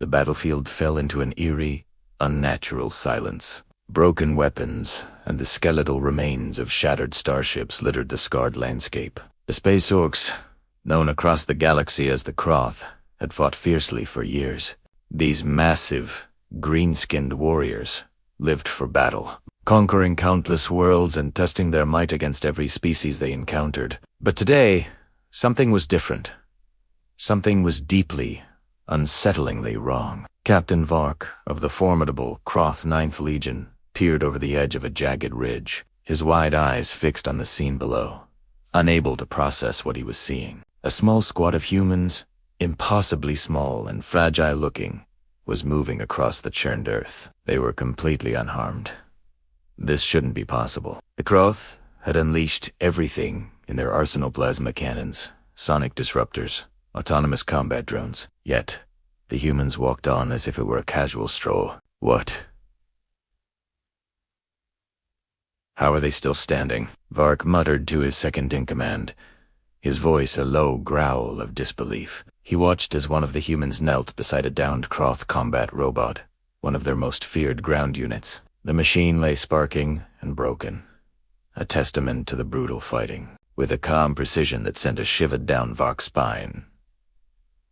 the battlefield fell into an eerie, unnatural silence. Broken weapons and the skeletal remains of shattered starships littered the scarred landscape. The SpaceOrcs, known across the galaxy as the Kroth, had fought fiercely for years. These massive, green-skinned warriors lived for battle, conquering countless worlds and testing their might against every species they encountered. But today, something was different. Something was deeply, unsettlingly wrong. Captain Vark of the formidable Kroth 9th Legion peered over the edge of a jagged ridge, his wide eyes fixed on the scene below, unable to process what he was seeing. A small squad of humans, impossibly small and fragile-looking, was moving across the churned earth. They were completely unharmed. This shouldn't be possible. The Kroth had unleashed everything in their arsenal: plasma cannons, sonic disruptors, autonomous combat drones. Yet, the humans walked on as if it were a casual stroll. What? How are they still standing? Vark muttered to his second-in-command, his voice a low growl of disbelief. He watched as one of the humans knelt beside a downed Kroth combat robot, one of their most feared ground units. The machine lay sparking and broken, a testament to the brutal fighting. With a calm precision that sent a shiver down Vark's spine,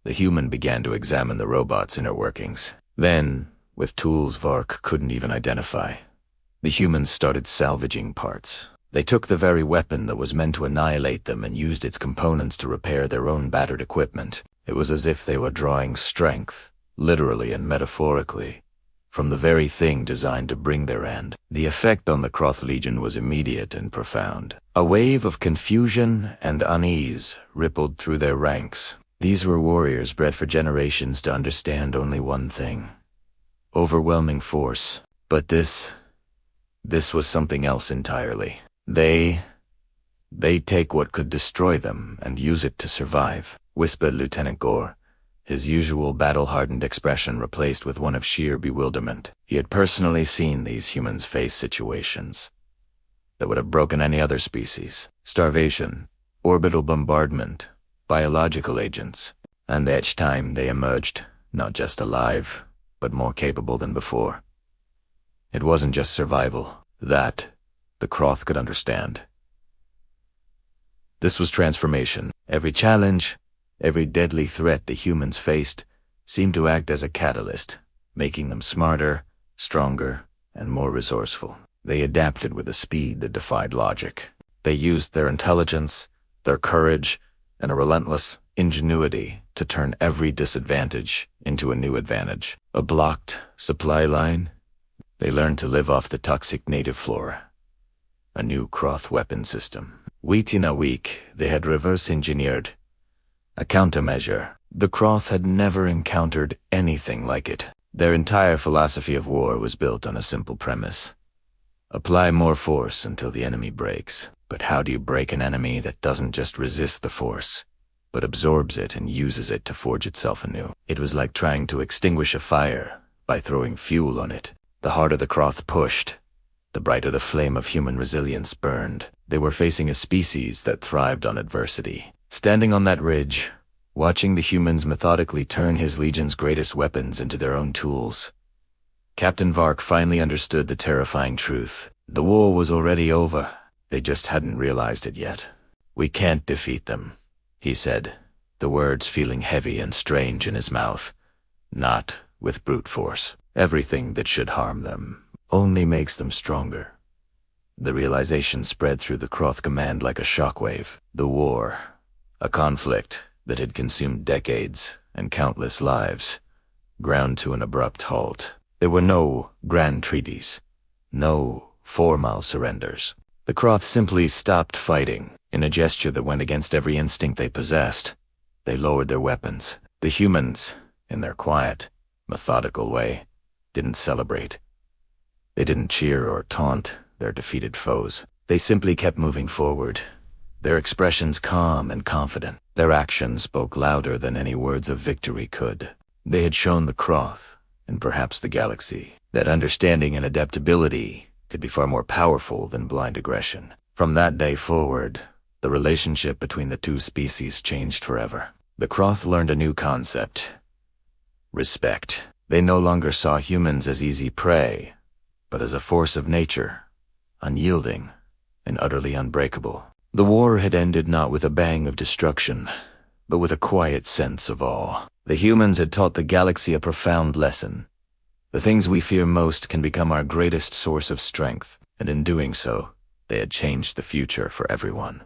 the human began to examine the robot's inner workings. Then, with tools Vark couldn't even identify, the humans started salvaging parts. They took the very weapon that was meant to annihilate them and used its components to repair their own battered equipment. It was as if they were drawing strength, literally and metaphorically, from the very thing designed to bring their end. The effect on the Kroth Legion was immediate and profound. A wave of confusion and unease rippled through their ranks. These were warriors bred for generations to understand only one thing: overwhelming force. But this was something else entirely. They take what could destroy them and use it to survive, whispered Lieutenant Gore, his usual battle-hardened expression replaced with one of sheer bewilderment. He had personally seen these humans face situations that would have broken any other species: starvation, orbital bombardment, biological agents. And each time they emerged, not just alive, but more capable than before. It wasn't just survival. That, the Kroth could understand. This was transformation. Every challenge, every deadly threat the humans faced seemed to act as a catalyst, making them smarter, stronger, and more resourceful. They adapted with a speed that defied logic. They used their intelligence, their courage, and a relentless ingenuity to turn every disadvantage into a new advantage. A blocked supply line? They learned to live off the toxic native flora. A new Kroth weapon system. Within a week, they had reverse-engineered a countermeasure. The Kroth had never encountered anything like it. Their entire philosophy of war was built on a simple premise: apply more force until the enemy breaks. But how do you break an enemy that doesn't just resist the force, but absorbs it and uses it to forge itself anew? It was like trying to extinguish a fire by throwing fuel on it. The harder the Kroth pushed, the brighter the flame of human resilience burned. They were facing a species that thrived on adversity. Standing on that ridge, watching the humans methodically turn his legion's greatest weapons into their own tools, Captain Vark finally understood the terrifying truth. The war was already over. They just hadn't realized it yet. "We can't defeat them," he said, the words feeling heavy and strange in his mouth. "Not with brute force. Everything that should harm them only makes them stronger." The realization spread through the Kroth command like a shockwave. The war, a conflict that had consumed decades and countless lives, ground to an abrupt halt. There were no grand treaties, no formal surrenders. The Kroth simply stopped fighting. In a gesture that went against every instinct they possessed, they lowered their weapons. The humans, in their quiet, methodical way, didn't celebrate. They didn't cheer or taunt their defeated foes. They simply kept moving forward, their expressions calm and confident. Their actions spoke louder than any words of victory could. They had shown the Kroth, and perhaps the galaxy, that understanding and adaptability could be far more powerful than blind aggression. From that day forward, the relationship between the two species changed forever. The Kroth learned a new concept: respect. They no longer saw humans as easy prey, but as a force of nature, unyielding and utterly unbreakable. The war had ended not with a bang of destruction, but with a quiet sense of awe. The humans had taught the galaxy a profound lesson. The things we fear most can become our greatest source of strength, and in doing so, they had changed the future for everyone.